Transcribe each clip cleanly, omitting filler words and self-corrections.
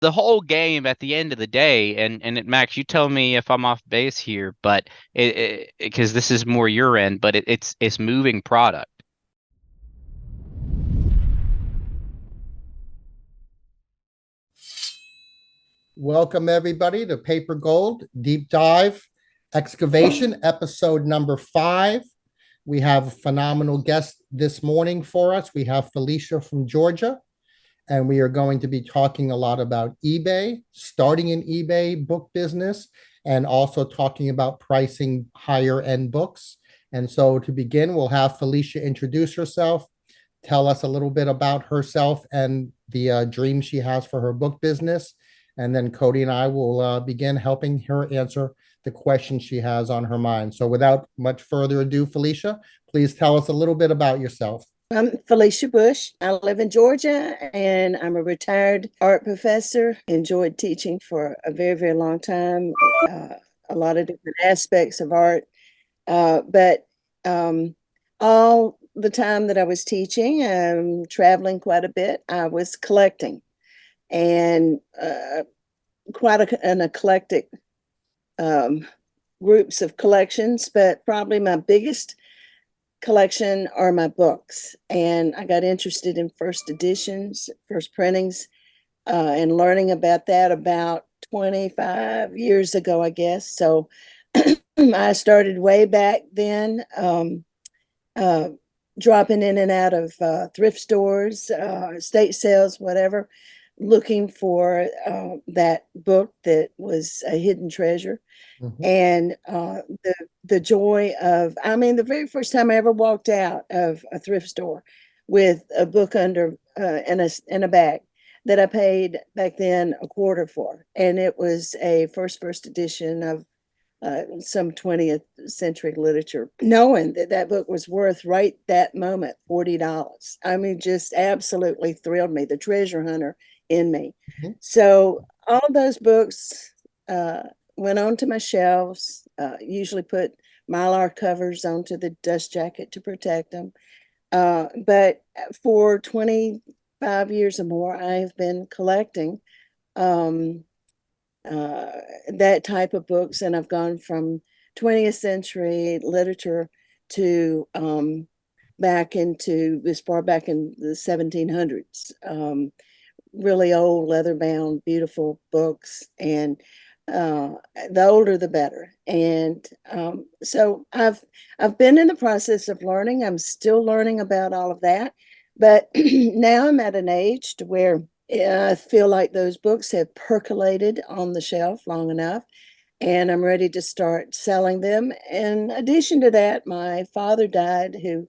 the whole game at the end of the day, Max, you tell me if I'm off base here, but because this is more your end, but it's moving product. Welcome, everybody, to Paper Gold Deep Dive Excavation, episode number 5. We have a phenomenal guest this morning for us. We have Felicia from Georgia, and we are going to be talking a lot about eBay, starting an eBay book business, and also talking about pricing higher end books. And so, to begin, we'll have Felicia introduce herself, tell us a little bit about herself and the dream she has for her book business. And then Cody and I will begin helping her answer the questions she has on her mind. So without much further ado, Felicia, please tell us a little bit about yourself. I'm Felicia Bush. I live in Georgia and I'm a retired art professor. Enjoyed teaching for a very, very long time, a lot of different aspects of art. But all the time that I was teaching, traveling quite a bit, I was collecting and an eclectic groups of collections, but probably my biggest collection are my books. And I got interested in first editions, first printings, and learning about that about 25 years ago, I guess. So I started way back then, dropping in and out of thrift stores, estate sales, whatever, looking for that book that was a hidden treasure. Mhm. And the joy of, I mean, the very first time I ever walked out of a thrift store with a book under in a bag that I paid back then a quarter for, and it was a first edition of some 20th century literature, knowing that that book was worth right that moment $40. I mean, just absolutely thrilled me, the treasure hunter in me. Mhm. So all of those books went onto my shelves, usually put Mylar covers onto the dust jacket to protect them. But for 25 years or more, I have been collecting um, that type of books, and I've gone from 20th century literature to back into as far back in the 1700s. Really old, leather bound, beautiful books, and the older the better. And so I've been in the process of learning. I'm still learning about all of that, but now I'm at an age to where I feel like those books have percolated on the shelf long enough, and I'm ready to start selling them. In addition to that, my father died, who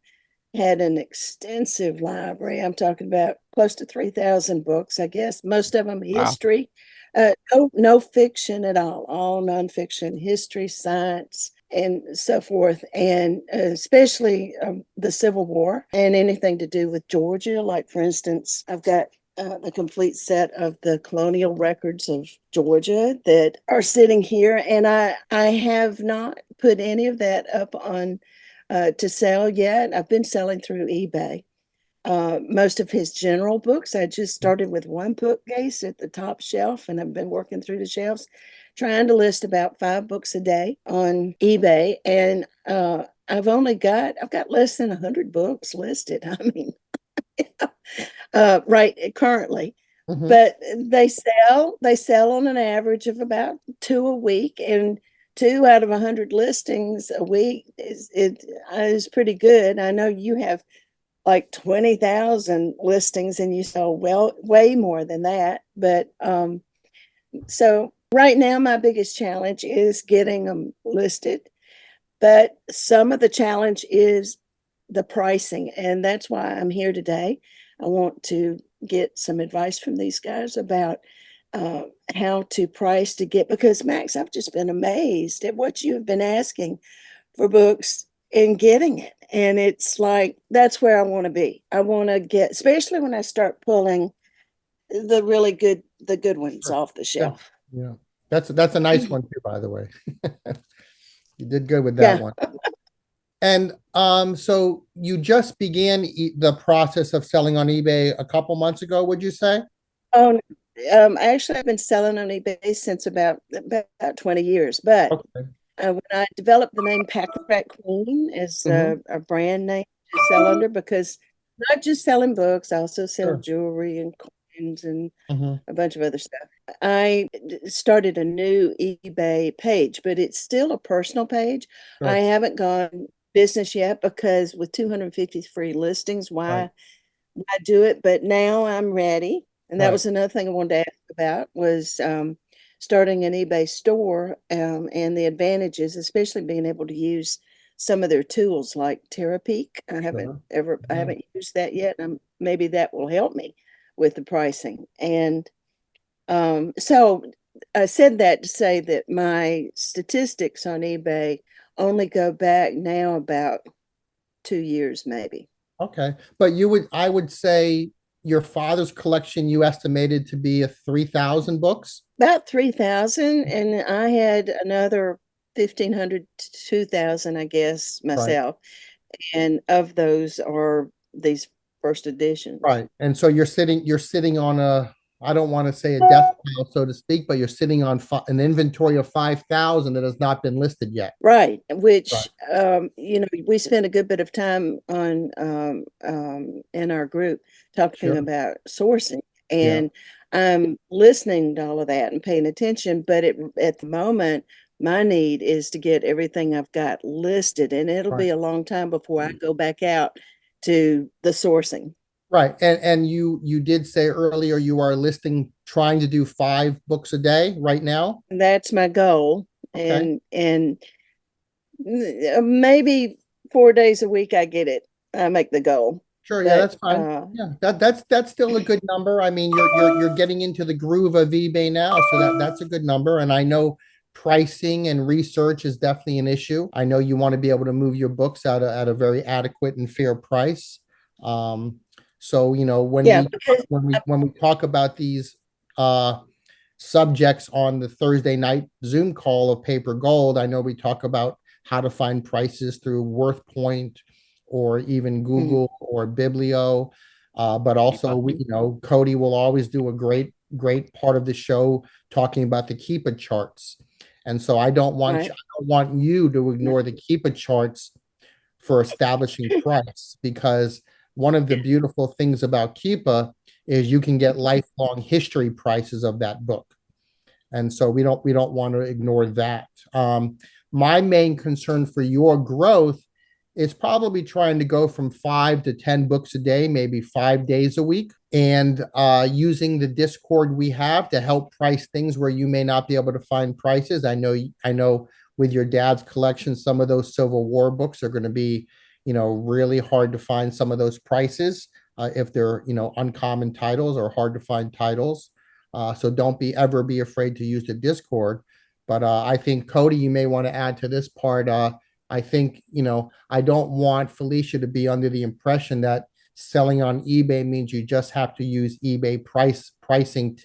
had an extensive library. I'm talking about close to 3,000 books, I guess, most of them Wow. history. No fiction at all nonfiction, history, science, and so forth, and especially the Civil War and anything to do with Georgia. Like, for instance, I've got the complete set of the colonial records of Georgia that are sitting here, and I have not put any of that up on to sell yet. I've been selling through eBay. Most of his general books, I just started with one bookcase at the top shelf, and I've been working through the shelves, trying to list about 5 books a day on eBay. And I've got less than 100 books listed. I mean, right currently. Mhm. But they sell on an average of about 2 a week, and 2 out of 100 listings a week is pretty good. I know you have like 20,000 listings and you sell well way more than that. But so right now my biggest challenge is getting them listed. But some of the challenge is the pricing, and that's why I'm here today. I want to get some advice from these guys about uh, how to price to get, because Max, I've just been amazed at what you have been asking for books and getting it. And it's like, that's where I want to be. I want to get, especially when I start pulling the good ones Sure. off the Yeah. shelf. Yeah. That's a nice one too, by the way. You did good with that Yeah. one. And so you just began the process of selling on eBay a couple months ago, would you say? Oh, Actually, I've been selling on eBay since about 20 years. But Okay. when I developed the name Pack Rat Queen as Hmm. a brand name to sell under, because not just selling books, I also sell Sure. jewelry and coins and Hmm. a bunch of other stuff. I started a new eBay page, but it's still a personal page. I Sure. haven't gone business yet because with 250 free listings, Right. why do it? But now I'm ready. And that Right. was another thing I wanted to ask about was starting an eBay store and the advantages, especially being able to use some of their tools like Terapeak. Sure. I Yeah. haven't used that yet. And maybe that will help me with the pricing. And so I said that to say that my statistics on eBay only go back now about 2 years, maybe. Okay. But I would say your father's collection you estimated to be a 3,000 books. About 3,000, and I had another 1,500 to 2,000, I guess, Right. myself. And of those are these first editions. Right. And so you're sitting on I don't want to say a death pile, so to speak, but you're sitting on an inventory of 5,000 that has not been listed yet. Right, which Right. we spent a good bit of time on in our group talking Sure. about sourcing, Yeah. and I'm listening to all of that and paying attention. But at the moment, my need is to get everything I've got listed, and it'll Right. be a long time before I go back out to the sourcing. Right. And you did say earlier you are trying to do 5 books a day right now. And that's my goal, Okay. and maybe 4 days a week I get it. I make the goal, Sure, yeah, but that's fine. Yeah, that's still a good number. I mean, you're getting into the groove of eBay now, so that's a good number. And I know pricing and research is definitely an issue. I know you want to be able to move your books out at a very adequate and fair price. Um, so when yeah, we because when we talk about these subjects on the Thursday night Zoom call of Paper Gold, I know we talk about how to find prices through WorthPoint or even mm, Google or Biblio. But also, Keepa. Cody will always do a great part of the show talking about the Keepa charts. And so right, I don't want you to ignore the Keepa charts for establishing price, because one of the beautiful things about Keepa is you can get lifelong history prices of that book. And so we don't want to ignore that. My main concern for your growth is probably trying to go from 5 to 10 books a day, maybe 5 days a week, and using the Discord we have to help price things where you may not be able to find prices. I know with your dad's collection, some of those Civil War books are going to be, really hard to find some of those prices if they're, uncommon titles or hard to find titles. So don't ever be afraid to use the Discord. But I think Cody, you may want to add to this part. I think, I don't want Felicia to be under the impression that selling on eBay means you just have to use eBay pricing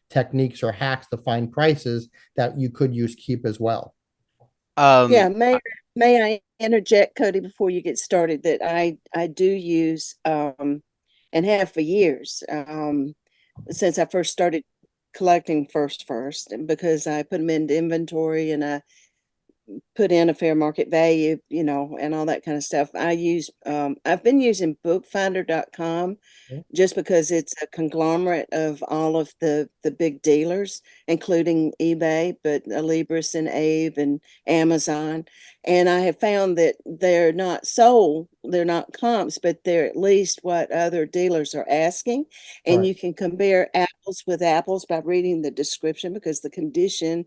techniques or hacks to find prices, that you could use Keep as well. yeah. Um, May I interject, Cody, before you get started, that I do use and have for years since I first started collecting first, and because I put them into inventory and I put in a fair market value, and all that kind of stuff. I've been using bookfinder.com Okay. just because it's a conglomerate of all of the big dealers, including eBay, but Alibris and Ave and Amazon. And I have found that they're not comps, but they're at least what other dealers are asking. And Right, you can compare apples with apples by reading the description, because the condition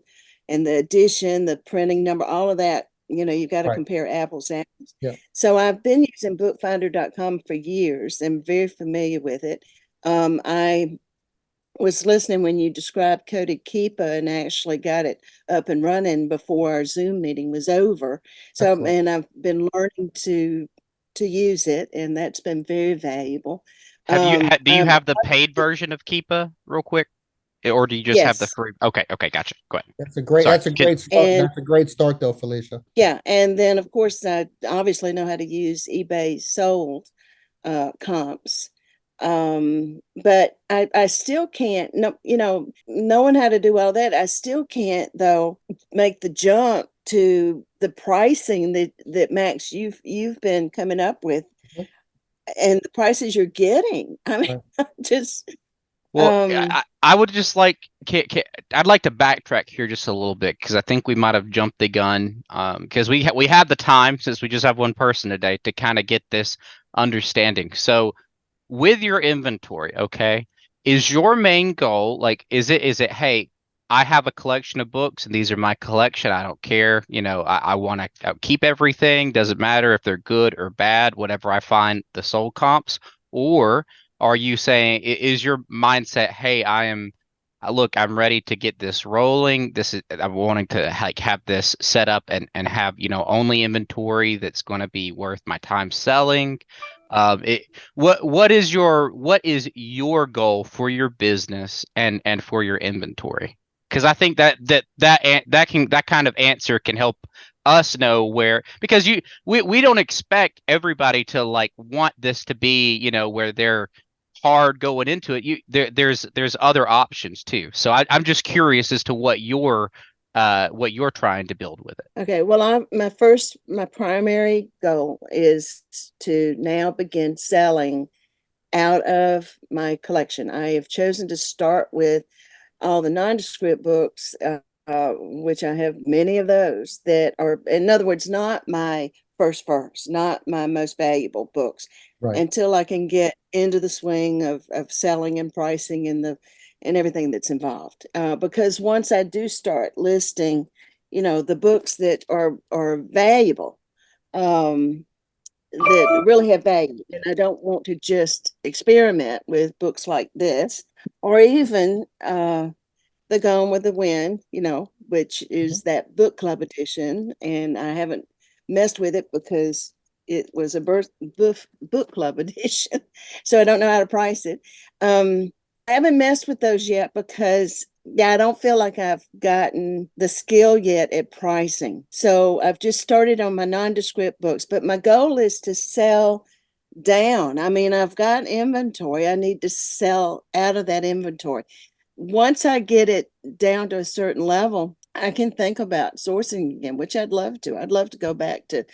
and the edition, the printing number, all of that, you've got to right. compare apples to apples. Yeah. So I've been using bookfinder.com for years and very familiar with it. I was listening when you described Coded Keepa and actually got it up and running before our Zoom meeting was over. So, Excellent. and I've been learning to use it, and that's been very valuable. do you have the paid version of Keepa real quick? Or do you just have the Yes, free? Okay, okay, gotcha. Go ahead. That's a great Sorry. that's a great start. and That's a great start though, Felicia. yeah, and then of course I obviously know how to use eBay sold comps. But I still can't, no, knowing how to do all that, I still can't though make the jump to the pricing that Max you've been coming up with Mhm. and the prices you're getting. I mean, Right. just Well, um I would just like I'd like to backtrack here just a little bit because I think we might have jumped the gun because we have the time since we just have one person today to kind of get this understanding. So with your inventory, okay, is your main goal like is it hey, I have a collection of books and these are my collection. I don't care, I want to keep everything. Doesn't matter if they're good or bad, whatever I find the soul comps. Or are you saying is your mindset, hey, look, I'm ready to get this rolling. I'm wanting to like have this set up and have, only inventory that's going to be worth my time selling. It, what is your goal for your business and for your inventory? Because I think that kind of answer can help us know where because we don't expect everybody to like want this to be where they're hard going into it. There's other options too. So I'm just curious as to what you're trying to build with it. okay, well my primary goal is to now begin selling out of my collection. I have chosen to start with all the nondescript books, which I have many of those that are, in other words, not my first, not my most valuable books, Right. until I can get into the swing of selling and pricing and everything that's involved. Because once I do start listing, the books that are valuable, um, that really have value. And I don't want to just experiment with books like this or even The Gone with the Wind, which Mhm. is that book club edition. And I haven't messed with it because it was a book club edition. So I don't know how to price it. I haven't messed with those yet because yeah, I don't feel like I've gotten the skill yet at pricing. So I've just started on my nondescript books, but my goal is to sell down. I mean, I've got inventory. I need to sell out of that inventory. Once I get it down to a certain level, I can think about sourcing again, which I'd love to. I'd love to go back to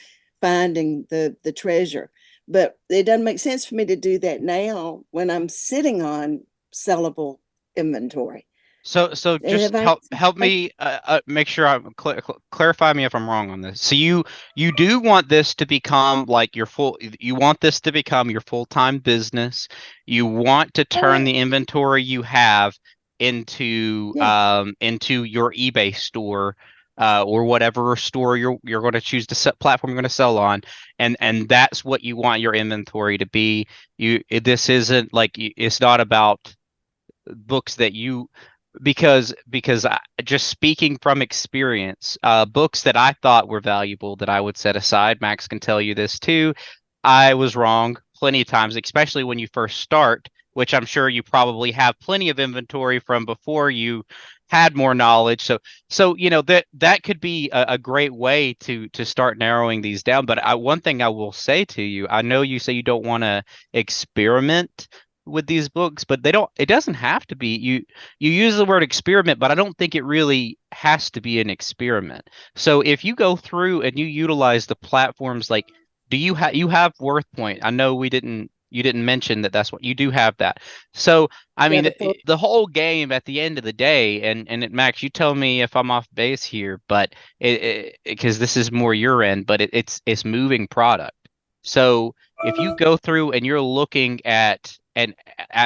finding the treasure. But it doesn't make sense for me to do that now when I'm sitting on sellable inventory. So Have just I? help me make sure clarify me if I'm wrong on this. So you do want this to become like you want this to become your full-time business. You want to turn Correct. the inventory you have Yes. into your eBay store or whatever store you're going to choose to set platform you're going to sell on, and that's what you want your inventory to be. This isn't like it's not about books that you because just speaking from experience, books that I thought were valuable that I would set aside, Max can tell you this too. I was wrong plenty of times, especially when you first start, which I'm sure you probably have plenty of inventory from before you had more knowledge. So that could be a great way to start narrowing these down. But one thing I will say to you, I know you say you don't want to experiment with these books, but it doesn't have to be. You use the word experiment, but I don't think it really has to be an experiment. So if you go through and you utilize the platforms like you have WorthPoint. I know you didn't mention that that's what you do have that. So I Yeah, mean the full. the whole game at the end of the day Max, you tell me if I'm off base here, but it because this is more your end, but it's moving product. So if you go through and you're looking at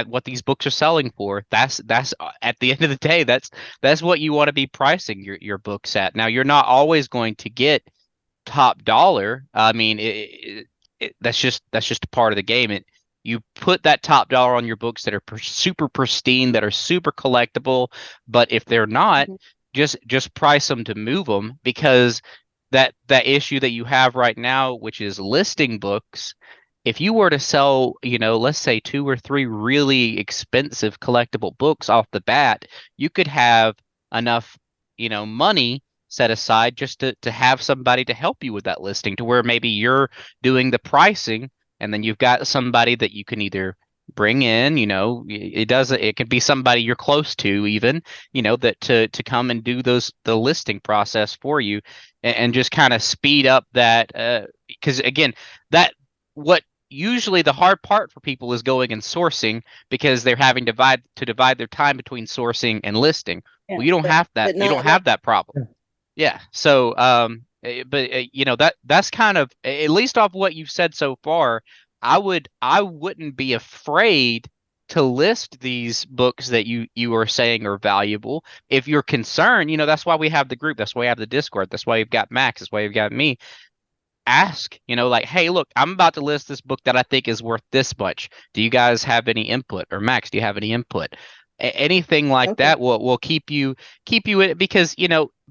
what these books are selling for, that's at the end of the day, that's what you want to be pricing your books at. Now, you're not always going to get top dollar. I mean, that's just a part of the game. You put that top dollar on your books that are super pristine, that are super collectible, but if they're not, Mhm. just price them to move them because that issue that you have right now, which is listing books, if you were to sell, let's say two or three really expensive collectible books off the bat, you could have enough, money set aside just to have somebody to help you with that listing to where maybe you're doing the pricing and then you've got somebody that you can either bring in, it could be somebody you're close to even, that to come and do the listing process for you, and just kind of speed up that, because again, that what usually the hard part for people is going and sourcing, because they're having to divide their time between sourcing and listing. Yeah, Well, you don't have that. but You not don't right. have that problem. Yeah. So, but that's kind of, at least off what you've said so far, I wouldn't be afraid to list these books that you are saying are valuable. If you're concerned, that's why we have the group. That's why we have the Discord. That's why you've got Max. That's why you've got me. Ask, like, hey, look, I'm about to list this book that I think is worth this much. Do you guys have any input? Or Max, do you have any input? Anything like Okay. that will keep you in it, because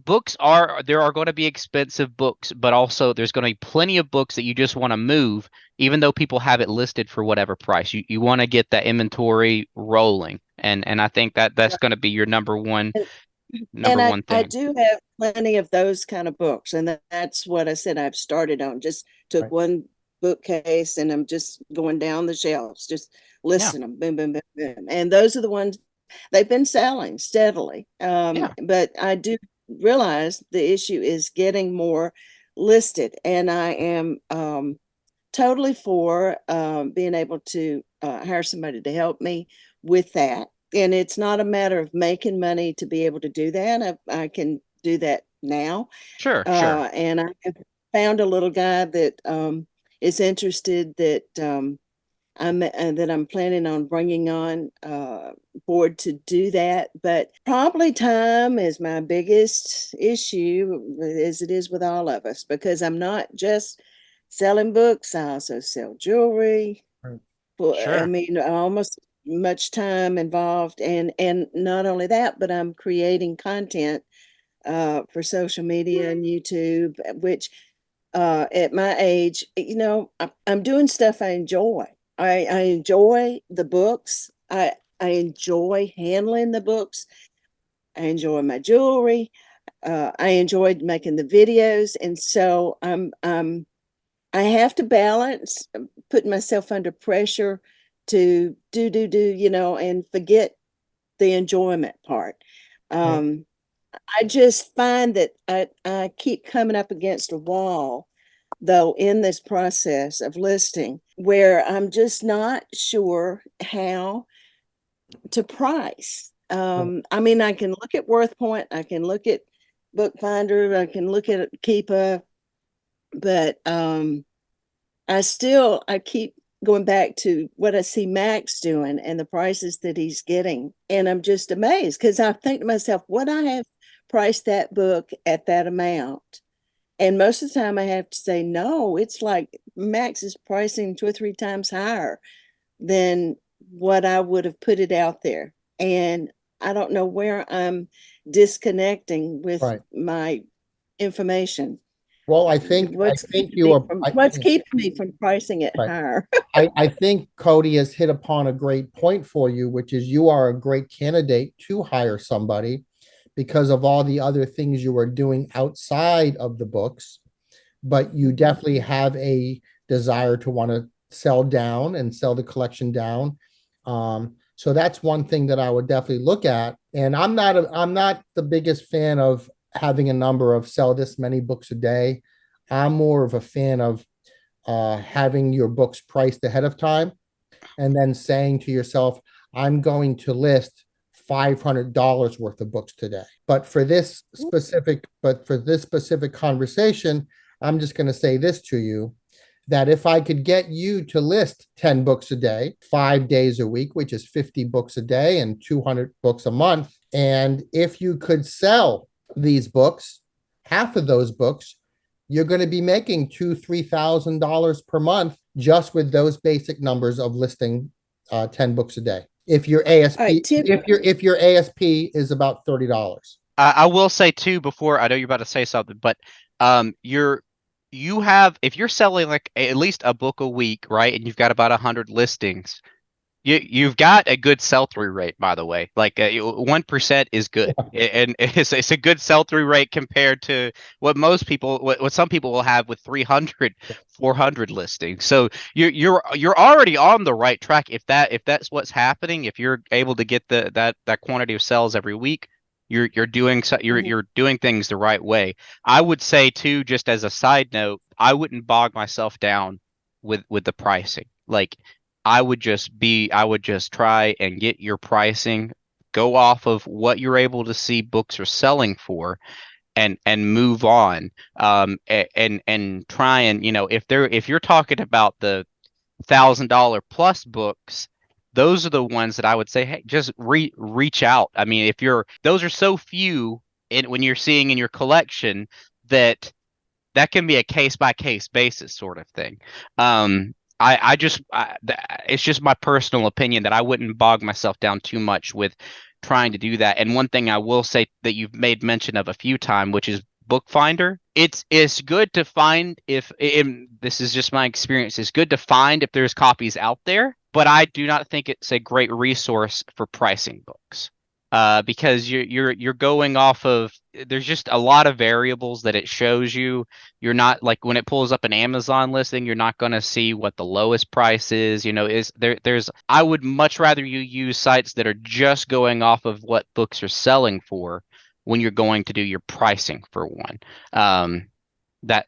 books there are going to be expensive books, but also there's going to be plenty of books that you just want to move, even though people have it listed for whatever price. You want to get that inventory rolling, and I think that's going to be your number one And, number and one I thing. do have plenty of those kind of books, and that's what I said I've started on. Just took Right. one bookcase and I'm just going down the shelves, just Yeah, listing them, boom, boom, boom, boom. And those are the ones they've been selling steadily. yeah, But I do realize the issue is getting more listed, and I am totally for being able to hire somebody to help me with that. And it's not a matter of making money to be able to do that. I can do that now. sure, sure. And I have found a little guy that is interested, that I'm planning on bringing on board to do that. But probably time is my biggest issue, as it is with all of us, because I'm not just selling books. I also sell jewelry. Right. I Sure. mean, almost much time involved, and not only that, but I'm creating content for social media and YouTube, which at my age, I'm doing stuff I enjoy. I enjoy the books. I enjoy handling the books. I enjoy my jewelry. I enjoyed making the videos, and so I have to balance putting myself under pressure to do, and forget the enjoyment part. Right. Um, I just find that I keep coming up against a wall, though, in this process of listing, where I'm just not sure how to price. Right. I mean, I can look at WorthPoint, I can look at Bookfinder, I can look at Keepa, but I keep going back to what I see Max doing and the prices that he's getting. And I'm just amazed, because I think to myself, would I have priced that book at that amount? And most of the time I have to say, no, it's like Max is pricing 2 or 3 times higher than what I would have put it out there. And I don't know where I'm disconnecting with Right. my information. Well, I, What's keeping me from pricing it right. higher? I think Cody has hit upon a great point for you, which is you are a great candidate to hire somebody because of all the other things you are doing outside of the books, but you definitely have a desire to want to sell down and sell the collection down. So that's one thing that I would definitely look at. And I'm not the biggest fan of having a number of sell this many books a day. I'm more of a fan of having your books priced ahead of time and then saying to yourself, I'm going to list $500 worth of books today. But for this specific conversation, I'm just going to say this to you, that if I could get you to list 10 books a day, 5 days a week, which is 50 books a day and 200 books a month, and if you could sell these books, half of those books, you're going to be making $2,000-3,000 per month just with those basic numbers of listing 10 books a day. If your All right, ASP, Tim. if your ASP is about $30. I will say too, before, I know you're about to say something, but you have, if you're selling like at least a book a week, right, and you've got about 100 listings, You've got a good sell-through rate, by the way. Like 1% is good, and it's a good sell-through rate compared to what some people will have with 300, 400 listings. So you're already on the right track if that's what's happening. If you're able to get that quantity of sales every week, you're doing Mhm. you're doing things the right way. I would say too, just as a side note, I wouldn't bog myself down with the pricing. Like I would just try and get your pricing, go off of what you're able to see books are selling for, and move on. And try and if you're talking about the $1,000 plus books, those are the ones that I would say, hey, just reach out. I mean, if you're those are so few when you're seeing in your collection that that can be a case by case basis sort of thing. It's just my personal opinion that I wouldn't bog myself down too much with trying to do that. And one thing I will say that you've made mention of a few times, which is Bookfinder. It's good to find if this is just my experience. It's good to find if there's copies out there, but I do not think it's a great resource for pricing books. Because you're going off of there's just a lot of variables that it shows you. You're not like when it pulls up an Amazon listing, you're not going to see what the lowest price is. Is there's I would much rather you use sites that are just going off of what books are selling for when you're going to do your pricing for one. That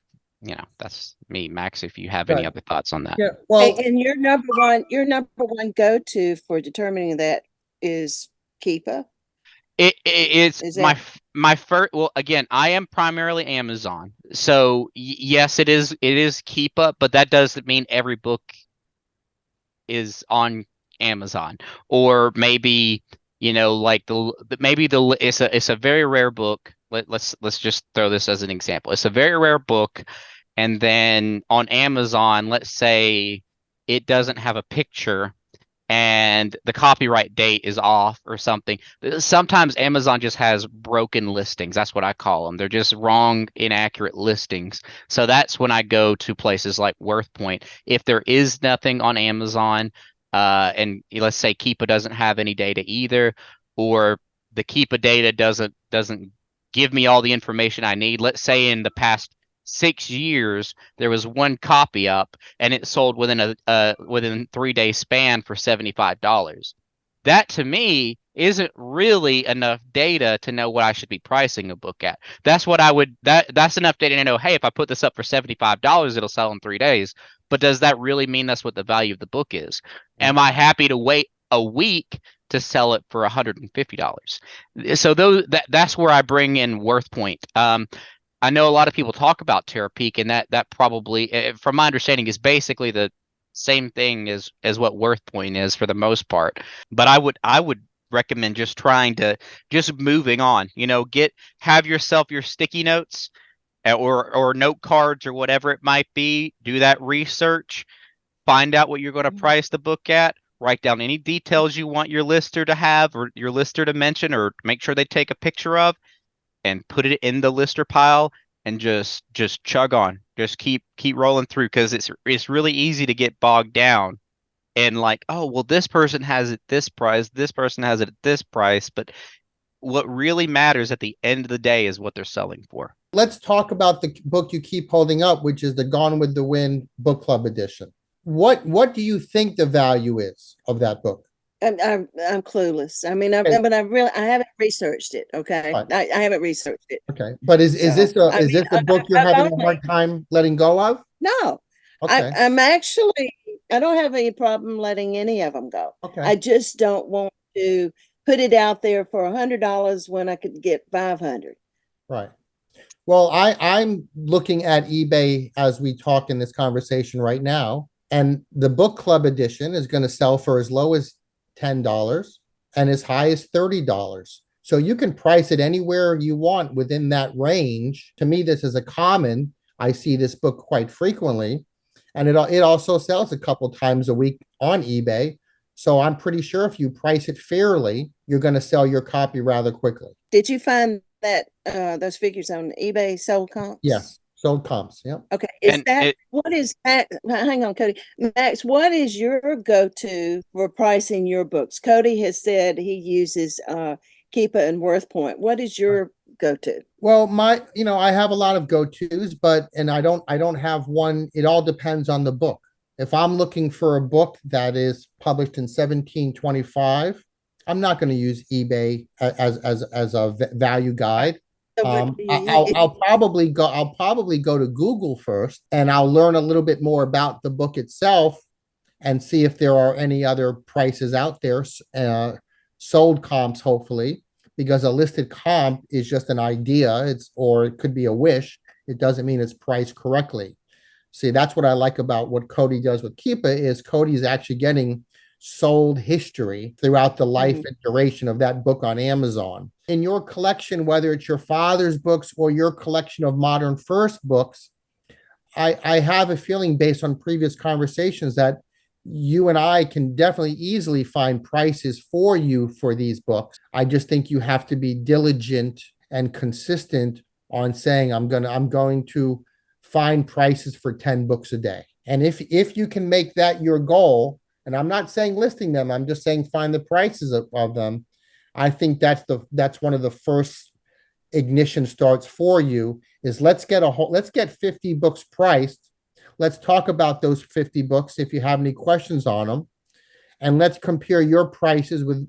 that's me, Max. If you have any Right. other thoughts on that. Yeah. Well, And your number one go to for determining that is Keepa. It's Is that my first. Well, again, I am primarily Amazon, so yes, it is keep up, but that doesn't mean every book is on Amazon, or maybe like it's a very rare book. Let's just throw this as an example. It's a very rare book, and then on Amazon, let's say it doesn't have a picture and the copyright date is off or something. Sometimes Amazon just has broken listings. That's what I call them. They're just wrong, inaccurate listings. So that's when I go to places like WorthPoint. If there is nothing on Amazon, and let's say Keepa doesn't have any data either, or the Keepa data doesn't give me all the information I need. Let's say in the past 6 years there was one copy up and it sold within a within 3 day span for $75. That to me isn't really enough data to know what I should be pricing a book at. That's enough data to know, hey, if I put this up for $75, it'll sell in 3 days. But does that really mean that's what the value of the book is? Am I happy to wait a week to sell it for $150? So that's where I bring in WorthPoint. I know a lot of people talk about Terapeak, and that probably, from my understanding, is basically the same thing as what WorthPoint is for the most part. But I would recommend just trying to just moving on. Have yourself your sticky notes, or note cards or whatever it might be. Do that research. Find out what you're going to price the book at. Write down any details you want your lister to have or your lister to mention, or make sure they take a picture of, and put it in the lister pile, and just chug on. Just keep rolling through, because it's really easy to get bogged down and like, oh, well, this person has it this price, this person has it at this price, but what really matters at the end of the day is what they're selling for. let's talk about the book you keep holding up, which is the Gone with the Wind Book Club edition. What do you think the value is of that book? I'm clueless. I mean, Okay. but I haven't researched it. Okay, Fine. I haven't researched it. Okay. But is this So a I is mean, this a book you're I've having a only hard time letting go of? no. Okay. I'm actually I don't have any problem letting any of them go. Okay. I just don't want to put it out there for $100 when I could get 500. Right. Well, I'm looking at eBay as we talk in this conversation right now, and the book club edition is going to sell for as low as $10 and as high as $30. So you can price it anywhere you want within that range. To me, this is a common. I see this book quite frequently, and it also sells a couple times a week on eBay. So I'm pretty sure if you price it fairly, you're going to sell your copy rather quickly. Did you find that those figures on eBay sold comps? Yes. Sold comps. Yep. Okay. And it What is Max? Hang on, Cody. Max, what is your go-to for pricing your books? Cody has said he uses Keepa and WorthPoint. What is your go-to? Well, I have a lot of go-tos, but and I don't have one. It all depends on the book. If I'm looking for a book that is published in 1725, I'm not going to use eBay as a value guide. So what do you I'll use? I'll probably go to Google first, and I'll learn a little bit more about the book itself, and see if there are any other prices out there, sold comps, hopefully, because a listed comp is just an idea. Or it could be a wish. It doesn't mean it's priced correctly. See, that's what I like about what Cody does with Keepa is Cody's actually getting sold history throughout the life Mhm. and duration of that book on Amazon. In your collection, whether it's your father's books or your collection of modern first books, I have a feeling based on previous conversations that you and I can definitely easily find prices for you for these books. I just think you have to be diligent and consistent on saying I'm going to find prices for 10 books a day. And if you can make that your goal, and I'm not saying listing them, I'm just saying find the prices of them. I think that's one of the first ignition starts for you is let's get 50 books priced. Let's talk about those 50 books if you have any questions on them, and let's compare your prices with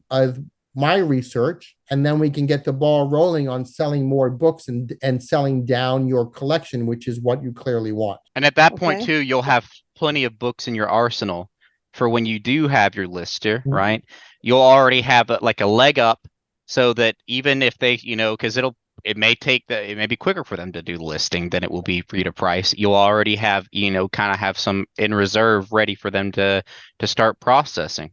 my research, and then we can get the ball rolling on selling more books and selling down your collection, which is what you clearly want. And at that point Okay. too, you'll have plenty of books in your arsenal for when you do have your lister, right? You'll already have like a leg up so that even if they, because it may be quicker for them to do listing than it will be for you to price. You'll already have, kind of have some in reserve ready for them to start processing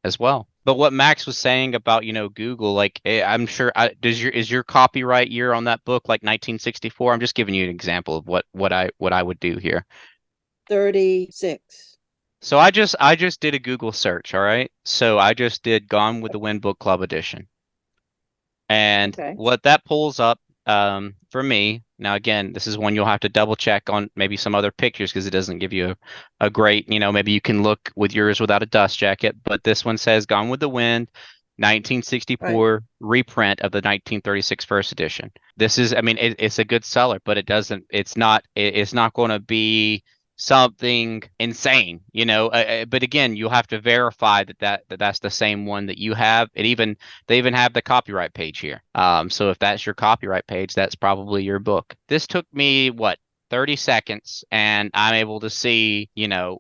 as well. But what Max was saying about, Google, like I'm sure is your copyright year on that book like 1964? I'm just giving you an example of what I would do here. 36. So I just did a Google search, all right? So I just did Gone with the Wind Book Club edition. And Okay. what that pulls up for me, now again, this is one you'll have to double check on maybe some other pictures because it doesn't give you a great, maybe you can look with yours without a dust jacket, but this one says Gone with the Wind, Right. 1964 reprint of the 1936 first edition. This is, I mean, it's a good seller, but it's not going to be something insane, but again, you'll have to verify that's the same one that you have. They even have the copyright page here. So if that's your copyright page, that's probably your book. This took me what 30 seconds, and I'm able to see,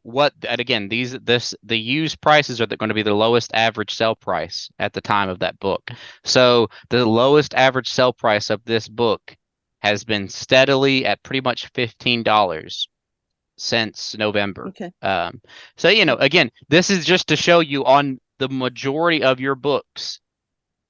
what, and again, the used prices are going to be the lowest average sell price at the time of that book. So the lowest average sell price of this book has been steadily at pretty much $15 since November. Okay. So, again, this is just to show you on the majority of your books,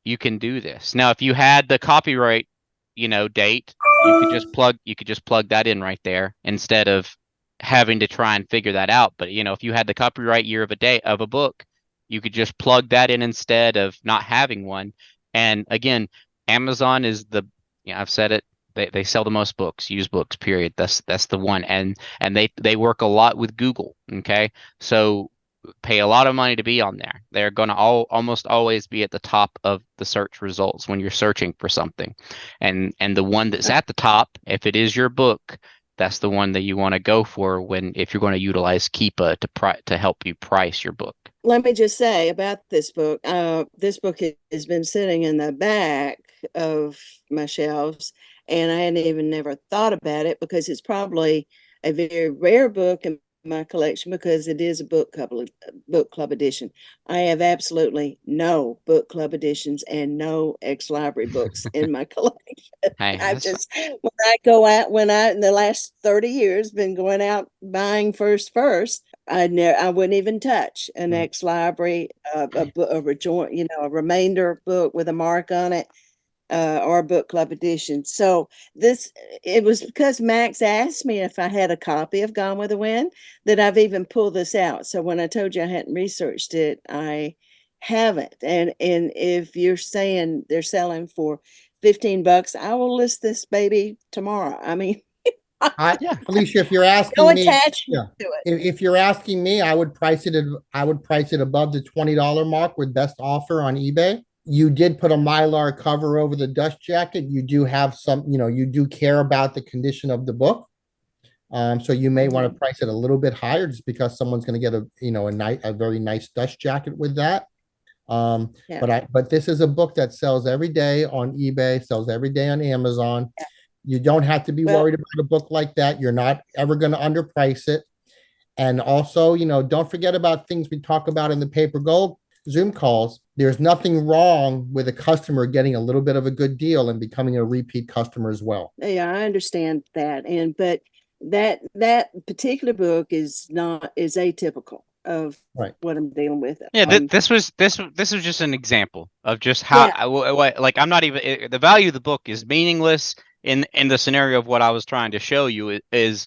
you can do this. Now, if you had the copyright, date, you could just plug that in right there instead of having to try and figure that out. But, if you had the copyright year of a book, you could just plug that in instead of not having one. And again, Amazon is I've said it, they sell the most books, used books, period. That's the one. And they work a lot with Google. Okay. So pay a lot of money to be on there. They're going to almost always be at the top of the search results when you're searching for something. And the one that's at the top, if it is your book, that's the one that you want to go for if you're going to utilize Keepa to help you price your book. Let me just say about this book. This book has been sitting in the back of my shelves, and I hadn't even never thought about it because it's probably a very rare book in my collection because it is a book club edition. I have absolutely no book club editions and no ex-library books in my collection. Hey, I just when I in the last 30 years been going out buying first, I wouldn't even touch an ex-library, a rejoin, a remainder book with a mark on it, or a book club edition. So it was because Max asked me if I had a copy of Gone with the Wind that I've even pulled this out. So when I told you I hadn't researched it, I haven't. And if you're saying they're selling for $15, I will list this baby tomorrow. I mean, Yeah. Felicia, if you're No asking me, attachment yeah, to it. if you're asking me, I would price it above the $20 mark with best offer on eBay. You did put a Mylar cover over the dust jacket. You do have some, you do care about the condition of the book. So you may want to Mhm. price it a little bit higher just because someone's going to get a very nice dust jacket with that. Yeah. But this is a book that sells every day on eBay, sells every day on Amazon. Yeah. You don't have to be Well, worried about a book like that. You're not ever going to underprice it. And also, don't forget about things we talk about in the paper gold Zoom calls. There's nothing wrong with a customer getting a little bit of a good deal and becoming a repeat customer as well. yeah, I understand that. But that particular book is atypical of Right. what I'm dealing with. Yeah, this was just an example of just how Yeah. like I'm not even the value of the book is meaningless in the scenario of what I was trying to show you is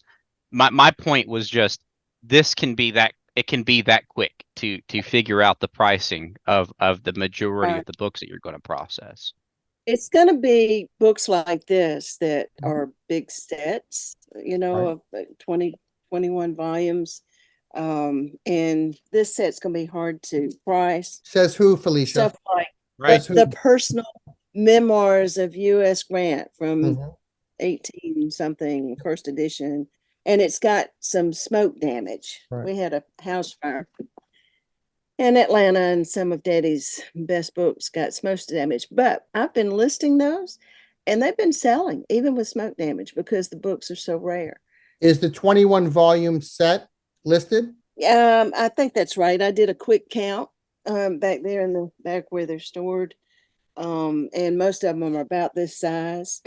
my point was just this can be that it can be that quick to figure out the pricing of the majority Right. of the books that you're going to process. It's going to be books like this that Mhm. are big sets, Right. of 20, 21 volumes. And this set's going to be hard to price. Says who, Felicia? Stuff like Right. Says who? the personal memoirs of U.S. Grant from Mhm. 18 something, first edition. And it's got some smoke damage. Right. We had a house fire in Atlanta, and some of Daddy's best books got smoke damage. But I've been listing those, and they've been selling even with smoke damage because the books are so rare. Is the 21 volume set listed? I think that's right. I did a quick count back there in the back where they're stored, and most of them are about this size.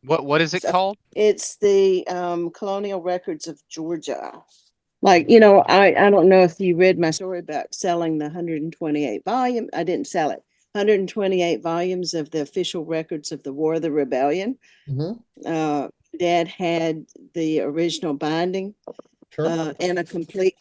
What is it So called? it's the Colonial Records of Georgia. Like, I don't know if you read my story about selling the 128 volume. I didn't sell it. 128 volumes of the official records of the War of the Rebellion. Mhm. Uh, Dad had the original binding Sure. and a complete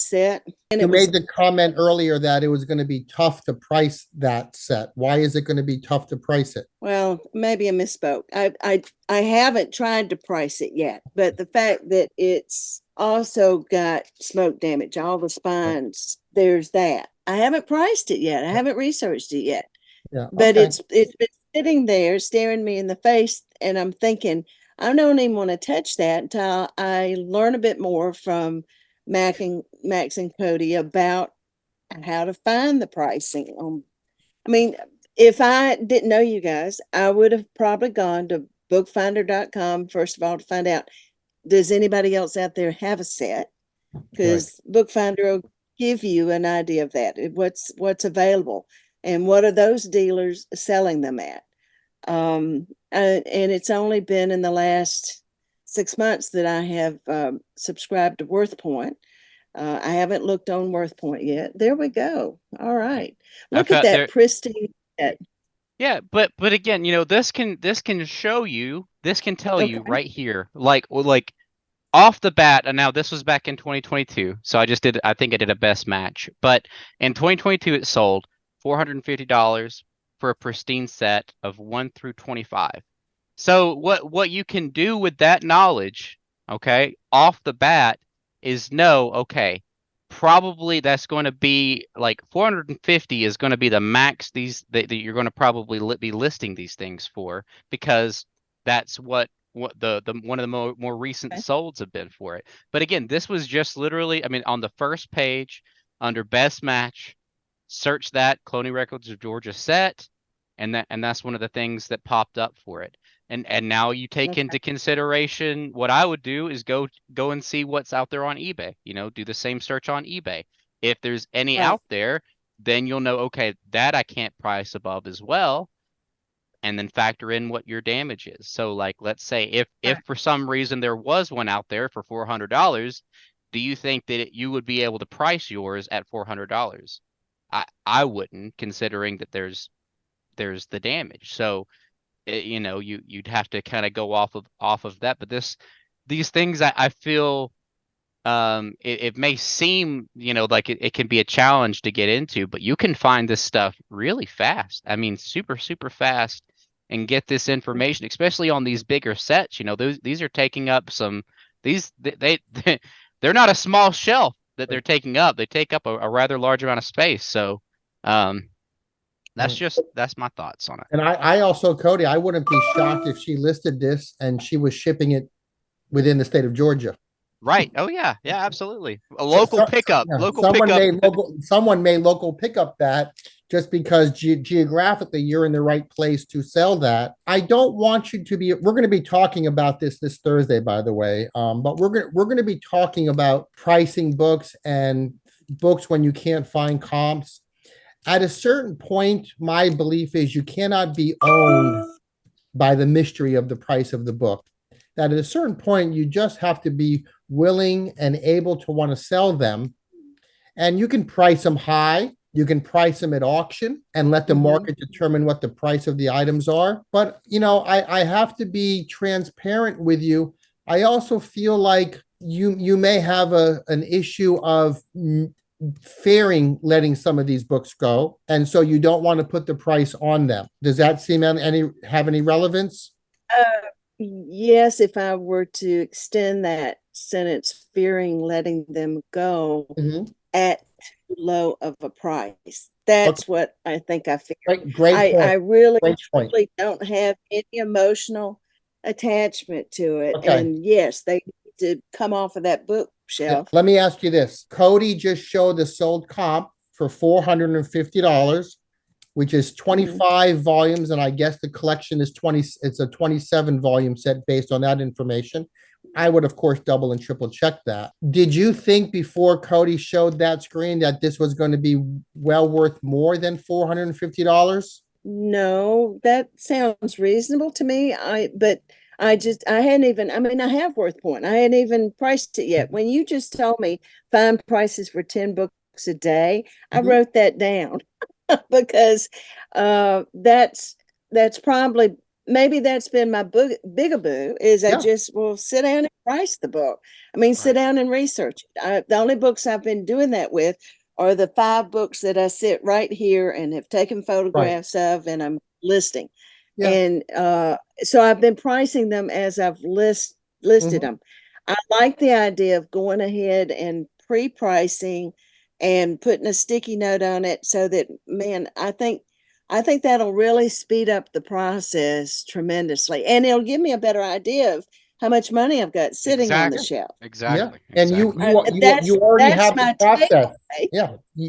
set. And You it was, made the comment earlier that it was going to be tough to price that set. Why is it going to be tough to price it? well, maybe I misspoke. I haven't tried to price it yet, but the fact that it's also got smoke damage, all the Right. spines, there's that. I haven't priced it yet. I haven't researched it yet. Yeah. But Okay. it's been sitting there staring me in the face, and I'm thinking I don't even want to touch that until I learn a bit more from Max and Cody about how to find the pricing on. I mean, if I didn't know you guys, I would have probably gone to bookfinder.com first of all to find out, does anybody else out there have a set? Right. Because Bookfinder will give you an idea of that. What's available and what are those dealers selling them at. And it's only been in the last 6 months that I have subscribed to WorthPoint. I haven't looked on WorthPoint yet. There we go. All right. I Look at felt that there. pristine set. Yeah, but again, this can show you, this can tell you Okay. right here, like off the bat. And now this was back in 2022, so I think I did a best match. But in 2022, it sold $450 for a pristine set of 1 through 25. So what you can do with that knowledge, okay, off the bat is know, okay, probably that's going to be like 450 is going to be the max that you're going to probably be listing these things for because that's what the one of the more recent solds have been for it. But again, this was just literally, I mean, on the first page under best match, search that Cloney Records of Georgia set, and that's one of the things that popped up for it. And now you take Okay. into consideration what I would do is go and see what's out there on eBay. Do the same search on eBay. If there's any Right. out there, then you'll know, okay, that I can't price above as well, and then factor in what your damage is. So like let's say if Right. for some reason there was one out there for $400, do you think that you would be able to price yours at $400? I wouldn't, considering that there's the damage. So you'd have to kind of go off of that. But these things I feel it may seem like it can be a challenge to get into, but you can find this stuff really fast. I mean, super super fast. and get this information, especially on these bigger sets. You know, these are taking up some they're not a small shelf that they're taking up. They take up a rather large amount of space. So that's my thoughts on it. And I also, Cody, I wouldn't be shocked if she listed this and she was shipping it within the state of Georgia. Right. Oh yeah. Yeah, absolutely. A So, local pickup. yeah, Local pickup. someone may local pick up that just because geographically you're in the right place to sell that. I don't want you to be. We're going to be talking about this Thursday, by the way. But we're going to be talking about pricing books and books when you can't find comps. At a certain point, my belief is you cannot be owned by the mystery of the price of the book. That at a certain point, you just have to be willing and able to want to sell them. And you can price them high. You can price them at auction and let the market determine what the price of the items are. But, you know, I have to be transparent with you. I also feel like you may have an issue of fearing letting some of these books go, and so you don't want to put the price on them. Does that seem have any relevance? Yes, if I were to extend that sentence, fearing letting them go at too low of a price. That's what I think I fear. Great point. I really truly don't have any emotional attachment to it. And yes, they need to come off of that bookshelf. Let me ask you this. Cody just showed the sold comp for $450, which is 25 volumes, and I guess the collection is 20. It's a 27 volume set based on that information. I would, of course, double and triple check that. Did you think before Cody showed that screen that this was going to be well worth more than $450? No, that sounds reasonable to me. But I hadn't even, I mean, I have Worth Point. I hadn't even priced it yet. When you just told me find prices for 10 books a day, I wrote that down because that's probably, maybe that's been my bigaboo is I just will sit down and price the book. I mean, sit down and research it. The only books I've been doing that with are the 5 books that I sit right here and have taken photographs of and I'm listing. And so I've been pricing them as I've listed them. I like the idea of going ahead and pre-pricing and putting a sticky note on it so that, man, I think that'll really speed up the process tremendously. And it'll give me a better idea of how much money I've got sitting on the shelf. Exactly. And you already have the process.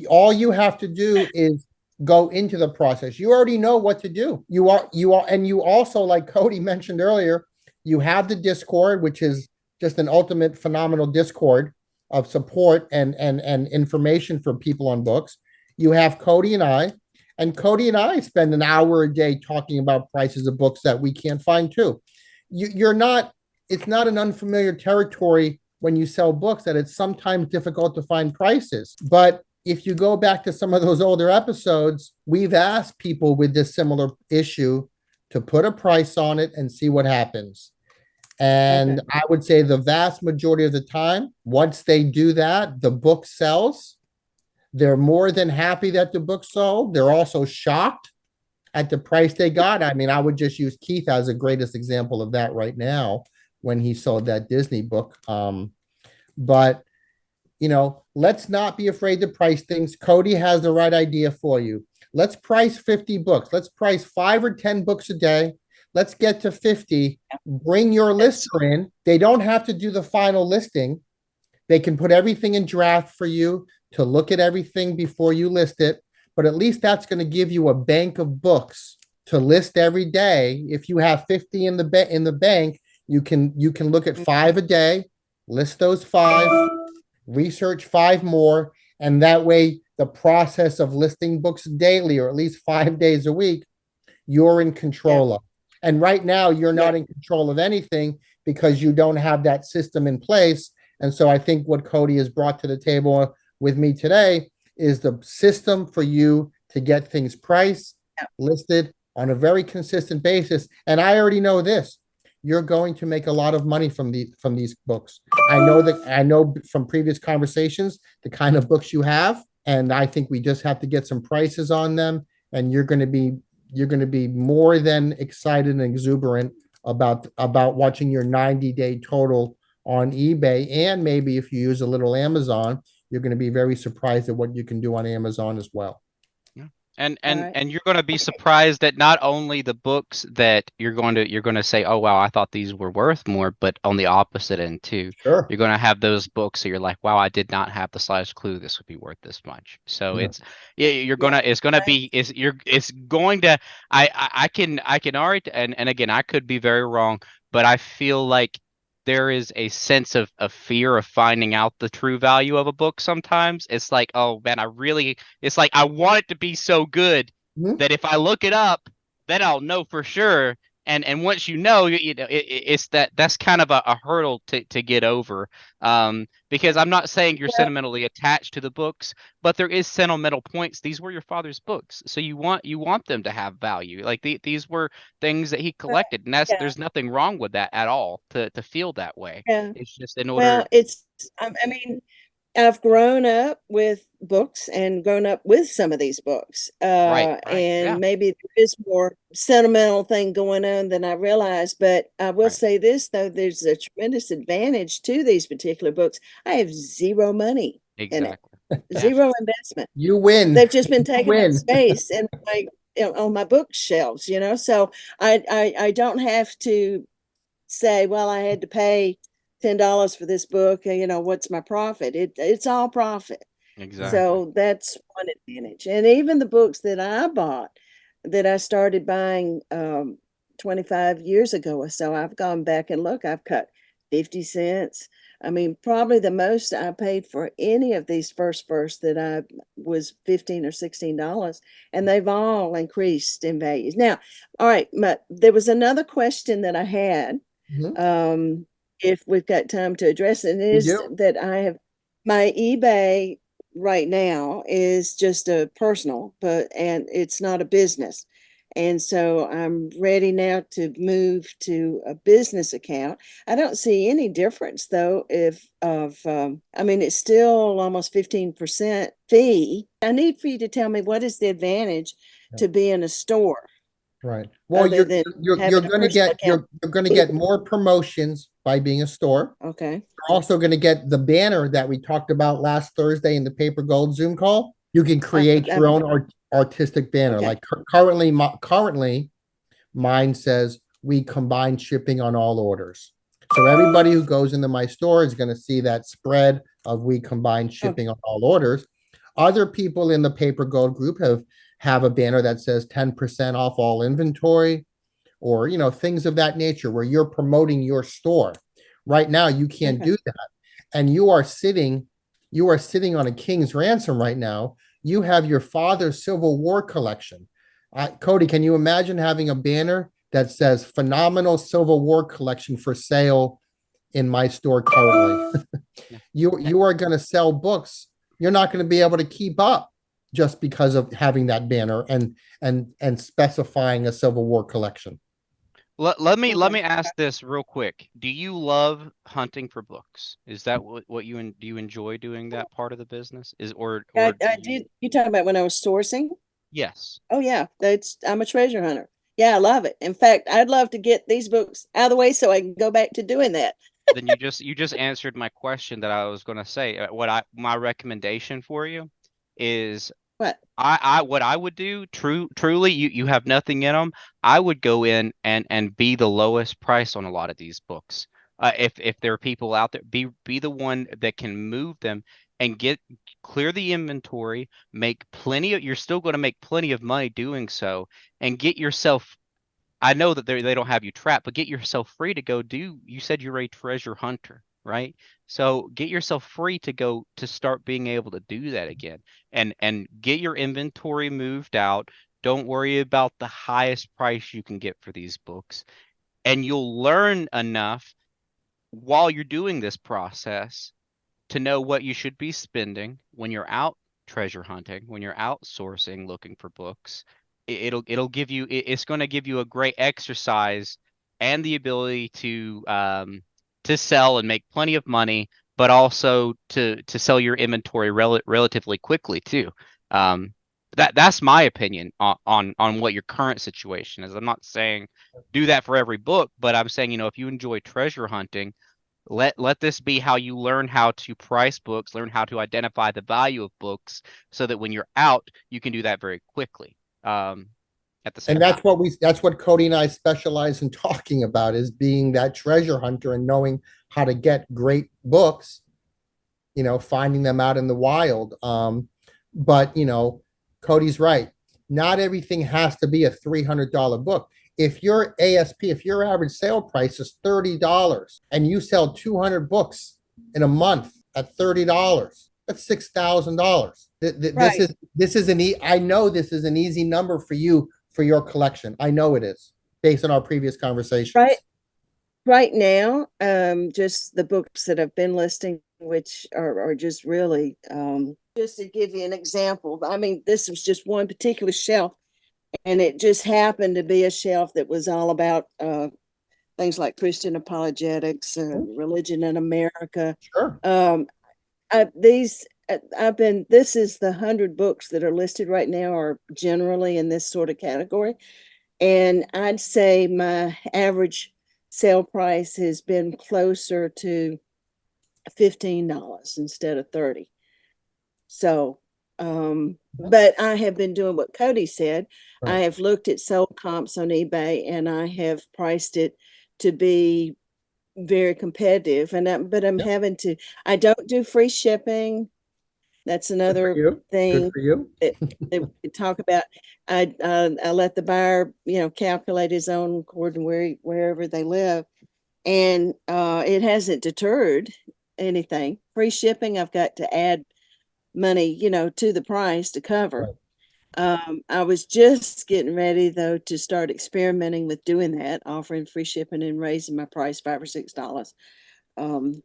All you have to do is go into the process. You already know what to do. And you also, like Cody mentioned earlier, you have the Discord, which is just an ultimate phenomenal Discord of support and information for people on books. You have Cody and I spend an hour a day talking about prices of books that we can't find too. It's not an unfamiliar territory when you sell books that it's sometimes difficult to find prices. But if you go back to some of those older episodes, we've asked people with this similar issue to put a price on it and see what happens. And I would say the vast majority of the time, once they do that, the book sells. They're more than happy that the book sold. They're also shocked at the price they got. I mean, I would just use Keith as the greatest example of that right now when he sold that Disney book. But, you know, let's not be afraid to price things. Cody has the right idea for you. Let's price 50 books. Let's price 5 or 10 books a day. Let's get to 50. Bring your lister in. They don't have to do the final listing. They can put everything in draft for you to look at everything before you list it. But at least that's going to give you a bank of books to list every day. If you have 50 in the bank, you can look at 5 a day, list those 5, research 5 more, and that way the process of listing books daily or at least 5 days a week, you're in control of. And right now you're not in control of anything because you don't have that system in place. And so I think what Cody has brought to the table with me today is the system for you to get things priced, listed on a very consistent basis. And I already know this. You're going to make a lot of money from these books. I know from previous conversations the kind of books you have, and I think we just have to get some prices on them, and you're going to be you're going to be more than excited and exuberant about watching your 90-day total on eBay. And maybe if you use a little Amazon, you're going to be very surprised at what you can do on Amazon as well. Yeah. And and Right. and you're going to be Okay. surprised that not only the books that you're going to say, "Oh wow, I thought these were worth more," but on the opposite end too. Sure. You're going to have those books that you're like, "Wow, I did not have the slightest clue this would be worth this much." So Yeah. it's yeah, you're Yeah. gonna it's gonna Right. be it's going to I can already and again I could be very wrong, but I feel like there is a sense of fear of finding out the true value of a book sometimes. It's like, oh man, it's like I want it to be so good Mhm. that if I look it up, then I'll know for sure. And once you know, it's that's kind of a hurdle to get over. Because I'm not saying you're Well, sentimentally attached to the books, but there is sentimental points. These were your father's books, so you want them to have value. Like these were things that he well, collected, and that's yeah. there's nothing wrong with that at all to feel that way. Yeah. It's just in order. Well, I mean, I've grown up with books and grown up with some of these books. Right, And yeah, maybe there is more sentimental thing going on than I realize. But I will right, say this, though, there's a tremendous advantage to these particular books. I have zero money in it, exactly, yeah, zero investment. You win. They've just been You taking up win. space in my on my bookshelves, so I don't have to say, well, I had to pay $10 for this book, what's my profit? It's all profit. exactly. So that's one advantage. And even the books that I bought that I started buying 25 years ago or so, I've gone back and look, I've cut 50 cents. I mean, probably the most I paid for any of these first that I was 15 or $16, and they've all increased in values. Now, all right, but there was another question that I had, Mhm. um, if we've got time to address it, and it We is do. that I have my eBay right now is just a personal, and it's not a business. And so I'm ready now to move to a business account. I don't see any difference though if of I mean it's still almost 15% fee. I need for you to tell me what is the advantage Yeah. to be in a store Right. Well, other you're than you're you're having a going to personal get account. you're going to get more promotions by being a store. Okay. You're also going to get the banner that we talked about last Thursday in the Paper Gold Zoom call. You can create I your own artistic banner. okay. Like currently, mine says we combine shipping on all orders. So everybody who goes into my store is going to see that spread of we combine Okay. shipping on all orders. Other people in the Paper Gold group have a banner that says 10% off all inventory, or things of that nature where you're promoting your store. Right now you can't Okay. do that, and you are sitting on a king's ransom right now. You have your father's Civil War collection. Cody, can you imagine having a banner that says phenomenal Civil War collection for sale in my store currently? Yeah. You are going to sell books. You're not going to be able to keep up just because of having that banner and specifying a Civil War collection. Let me Okay. ask this real quick. Do you love hunting for books? Is that do you enjoy doing that part of the business? Or do I you? did. You talking about when I was sourcing? Yes. Oh yeah, that's I'm a treasure hunter. Yeah, I love it. In fact, I'd love to get these books out of the way so I can go back to doing that. Then you just answered my question that I was going to say. My recommendation for you is What? I what I would do truly you have nothing in them. I would go in and be the lowest price on a lot of these books. If there are people out there, be the one that can move them and get clear the inventory, make plenty of you're still going to make plenty of money doing so, and get yourself. I know that they don't have you trapped, but get yourself free to go do. You said you're a treasure hunter, right? So get yourself free to go to start being able to do that again, and get your inventory moved out. Don't worry about the highest price you can get for these books, and you'll learn enough while you're doing this process to know what you should be spending when you're out treasure hunting, when you're outsourcing looking for books. It'll give you it's going to give you a great exercise and the ability to sell and make plenty of money, but also to sell your inventory relatively quickly too. Um, That's my opinion on what your current situation is. I'm not saying do that for every book, but I'm saying, if you enjoy treasure hunting, let this be how you learn how to price books, learn how to identify the value of books, so that when you're out, you can do that very quickly. At the And same time. that's what Cody and I specialize in talking about, is being that treasure hunter and knowing how to get great books, finding them out in the wild. But Cody's right. Not everything has to be a $300 book. If your ASP, if your average sale price is $30 and you sell 200 books in a month at $30, that's $6,000. Right. I know this is an easy number for you for your collection. I know it is, based on our previous Right. conversations. Right now, just the books that I've been listing, which are just really, just to give you an example, I mean, this was just one particular shelf, and it just happened to be a shelf that was all about things like Christian apologetics, religion in America. Sure. Um, this is the 100 books that are listed right now are generally in this sort of category. And I'd say my average sale price has been closer to $15 instead of 30. So, but I have been doing what Cody said. Right. I have looked at sold comps on eBay and I have priced it to be very competitive. But I'm Yep. having to, I don't do free shipping. That's Good for another you. Good thing for you. that we talk about. I let the buyer, calculate his own according wherever they live, and it hasn't deterred anything. Free shipping, I've got to add money, to the price to cover. Right. I was just getting ready though to start experimenting with doing that, offering free shipping and raising my price $5 or $6 um,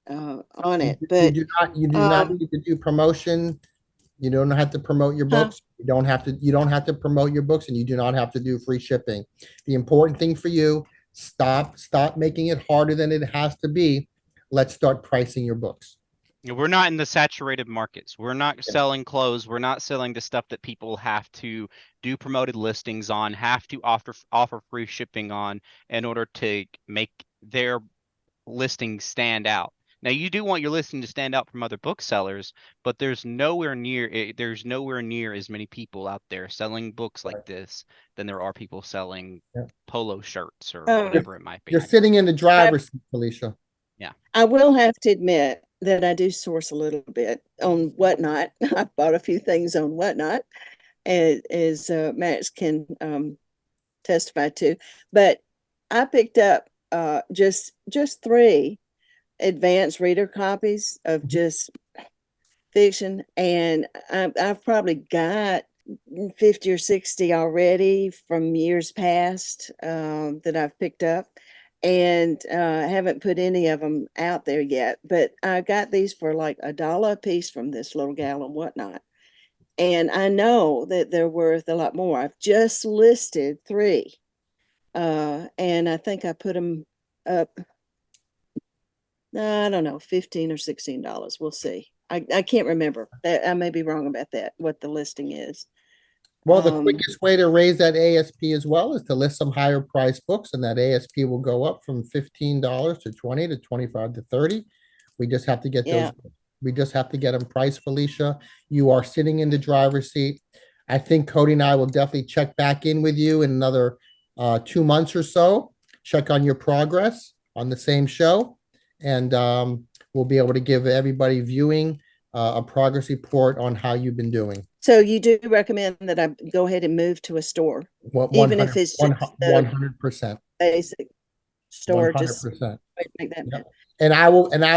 on You, it. you But do not you do not need to do promotion. You don't have to promote your huh? books. You don't have to promote your books, and you do not have to do free shipping. The important thing for you, stop making it harder than it has to be. Let's start pricing your books. We're not in the saturated markets. We're not Yeah. selling clothes. We're not selling the stuff that people have to do promoted listings on, have to offer free shipping on in order to make their listing stand out. Now, you do want your listing to stand out from other booksellers, but there's nowhere near as many people out there selling books like Right. this than there are people selling Yeah. polo shirts or Um, whatever it might You're be. sitting in the I driver's seat, Felicia. Yeah. I will have to admit that I do source a little bit on Whatnot. I've bought a few things on Whatnot, as Max can testify to. But I picked up just three advanced reader copies of Mhm. just fiction, and I've probably got 50 or 60 already from years past that I've picked up, and I haven't put any of them out there yet. But I got these for like $1 a piece from this little gal and Whatnot. And I know that they're worth a lot more. I've just listed three, and I think I put them up, I don't know, $15 or $16. We'll see. I can't remember. That I may be wrong about that, what the listing is. Well, the Um, quickest way to raise that ASP as well is to list some higher price books, and that ASP will go up from $15 to 20 to 25 to 30. We just have to get those. yeah. We just have to get them priced, Felicia. You are sitting in the driver's seat. I think Cody and I will definitely check back in with you in another 2 months or so. Check on your progress on the same show, and we'll be able to give everybody viewing a progress report on how you've been doing. So you do recommend that I go ahead and move to a store, One even if hundred, it's one just the 100%, basic one store, hundred just percent. make that move. Yep. And I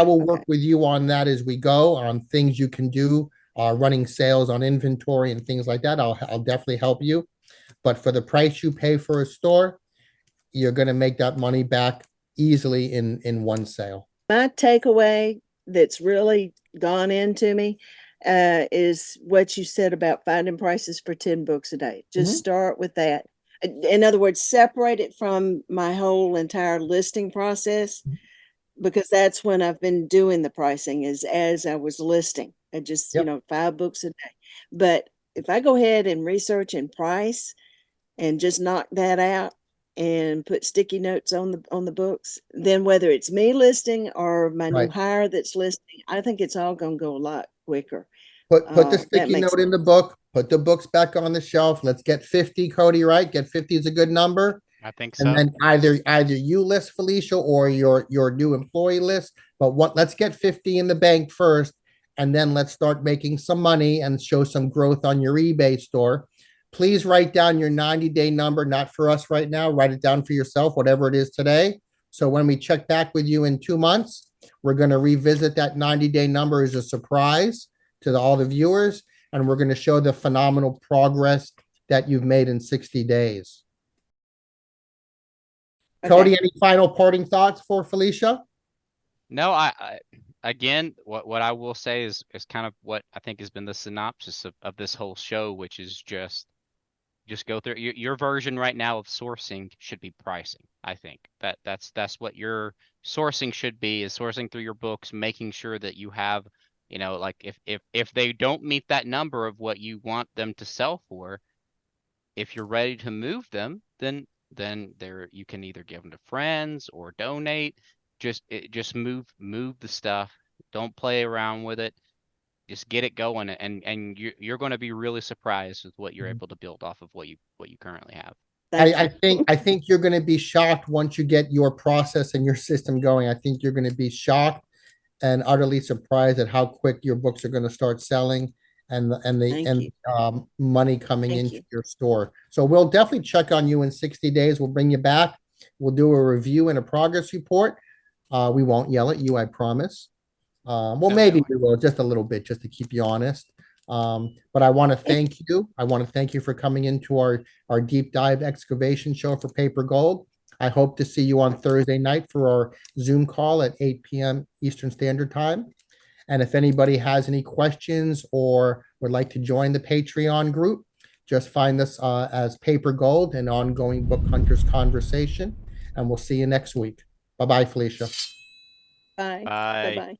will work Okay. with you on that as we go on things you can do, running sales on inventory and things like that. I'll definitely help you. But for the price you pay for a store, you're going to make that money back easily in one sale. My takeaway that's really gone into me is what you said about finding prices for 10 books a day. Just Mhm. start with that. In other words, separate it from my whole entire listing process, because that's when I've been doing the pricing, is as I was listing. I just, Yep. 5 books a day. But if I go ahead and research and price and just knock that out and put sticky notes on the books, then whether it's me listing or my new Right. hire that's listing, I think it's all going to go a lot quicker. Put the That sticky makes note in the book, put the books back on the shelf. Let's get 50, Cody, right? Get 50 is a good number. I think And so. then either you list, Felicia, or your new employee list. But let's get 50 in the bank first, and then let's start making some money and show some growth on your eBay store. Please write down your 90-day number, not for us right now. Write it down for yourself, whatever it is today. So when we check back with you in 2 months, we're going to revisit that 90-day number as a surprise to all the viewers, and we're going to show the phenomenal progress that you've made in 60 days. Cody, any final parting thoughts for Felicia? No, I again, what I will say is kind of what I think has been the synopsis of this whole show, which is just go through your version right now of sourcing should be pricing. I think that's what your sourcing should be, is sourcing through your books, making sure that you have, like if they don't meet that number of what you want them to sell for, if you're ready to move them, then there you can either give them to friends or donate. Just move the stuff. Don't play around with it. Just get it going, and you're going to be really surprised with what you're able to build off of what you currently have. I think you're going to be shocked once you get your process and your system going. I think you're going to be shocked and utterly surprised at how quick your books are going to start selling, and money coming into your store. So we'll definitely check on you in 60 days. We'll bring you back. We'll do a review and a progress report. We won't yell at you, I promise. Well, maybe we will, just a little bit, just to keep you honest. But I want to thank you. I want to thank you for coming into our deep dive excavation show for Paper Gold. I hope to see you on Thursday night for our Zoom call at 8 p.m. Eastern Standard Time. And if anybody has any questions or would like to join the Patreon group, just find us as Paper Gold, an ongoing book hunters conversation. And we'll see you next week. Bye-bye, Felicia. Bye. Bye. Bye-bye.